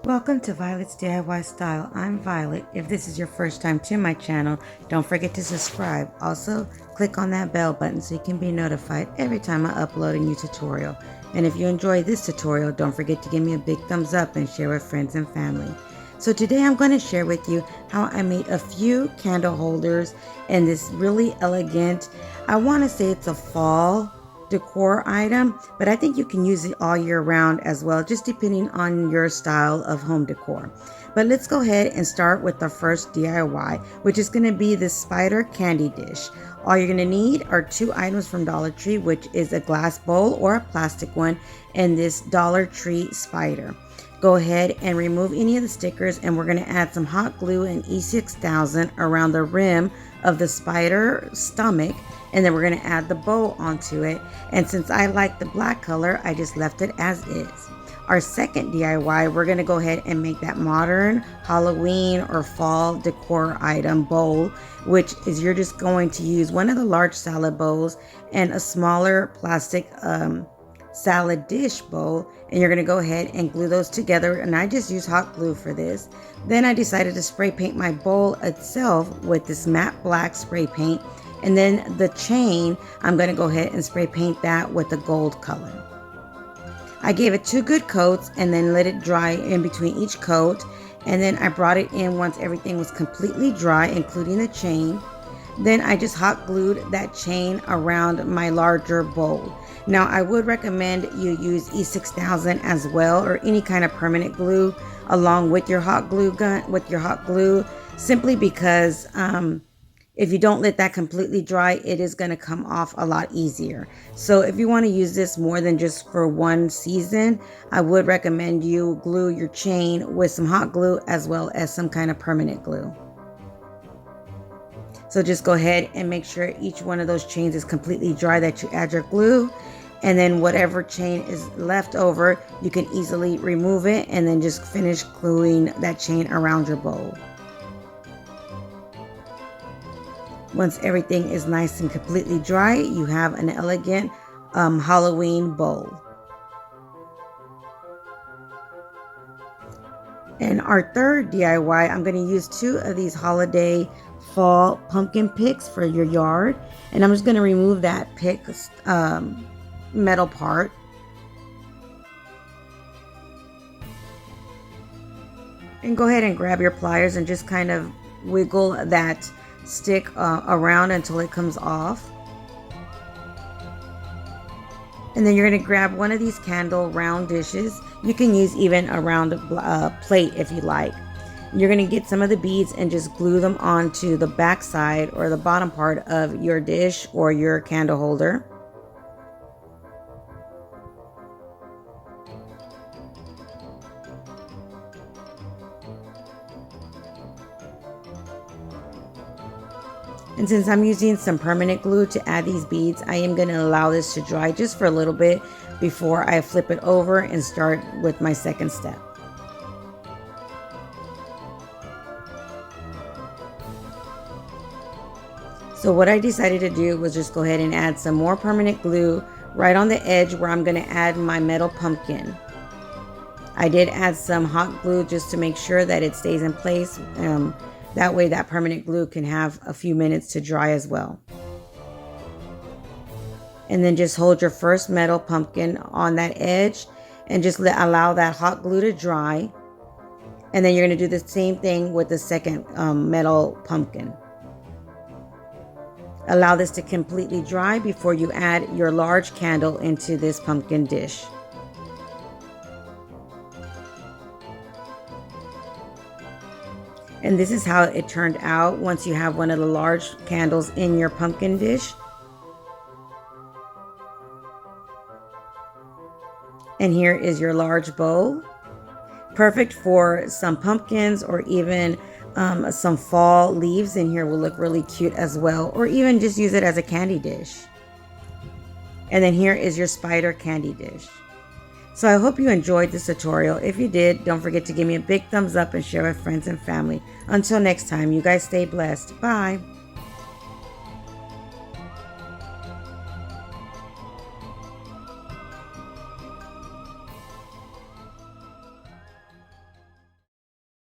Welcome to Violet's DIY Style. I'm Violet. If this is your first time to my channel, don't forget to subscribe. Also, click on that bell button so you can be notified every time I upload a new tutorial. And if you enjoy this tutorial, don't forget to give me a big thumbs up and share with friends and family. So today I'm going to share with you how I made a few candle holders in this really elegant, I want to say it's a fall decor item, but I think you can use it all year round as well, just depending on your style of home decor. But let's go ahead and start with the first DIY, which is going to be this spider candy dish. All you're going to need are two items from Dollar Tree, which is a glass bowl or a plastic one, and this Dollar Tree spider. Go ahead and remove any of the stickers, and we're going to add some hot glue and E6000 around the rim of the spider stomach, and then we're going to add the bow onto it. And since I like the black color, I just left it as is. Our second DIY, we're going to go ahead and make that modern Halloween or fall decor item bowl, which is you're just going to use one of the large salad bowls and a smaller plastic salad dish bowl, and you're going to go ahead and glue those together, and I just use hot glue for this. Then I decided to spray paint my bowl itself with this matte black spray paint, and then the chain, I'm going to go ahead and spray paint that with the gold color. I gave it 2 good coats and then let it dry in between each coat, and then I brought it in once everything was completely dry, including the chain. Then I just hot glued that chain around my larger bowl. Now I would recommend you use E6000 as well, or any kind of permanent glue along with your hot glue simply because if you don't let that completely dry, it is going to come off a lot easier. So if you want to use this more than just for one season, I would recommend you glue your chain with some hot glue as well as some kind of permanent glue. So just go ahead and make sure each one of those chains is completely dry that you add your glue. And then whatever chain is left over, you can easily remove it and then just finish gluing that chain around your bowl. Once everything is nice and completely dry, you have an elegant Halloween bowl. And our third DIY, I'm going to use 2 of these holiday fall pumpkin picks for your yard, and I'm just going to remove that pick metal part. And go ahead and grab your pliers and just kind of wiggle that stick around until it comes off. And then you're going to grab one of these candle round dishes. You can use even a round plate if you like. You're going to get some of the beads and just glue them onto the back side or the bottom part of your dish or your candle holder. And since I'm using some permanent glue to add these beads, I am going to allow this to dry just for a little bit before I flip it over and start with my second step. So what I decided to do was just go ahead and add some more permanent glue right on the edge where I'm going to add my metal pumpkin. I did add some hot glue just to make sure that it stays in place. That way that permanent glue can have a few minutes to dry as well. And then just hold your first metal pumpkin on that edge and just allow that hot glue to dry. And then you're going to do the same thing with the second metal pumpkin. Allow this to completely dry before you add your large candle into this pumpkin dish. And this is how it turned out once you have one of the large candles in your pumpkin dish. And here is your large bowl. Perfect for some pumpkins or even some fall leaves in here will look really cute as well. Or even just use it as a candy dish. And then here is your spider candy dish. So I hope you enjoyed this tutorial. If you did, don't forget to give me a big thumbs up and share with friends and family. Until next time, you guys stay blessed. Bye.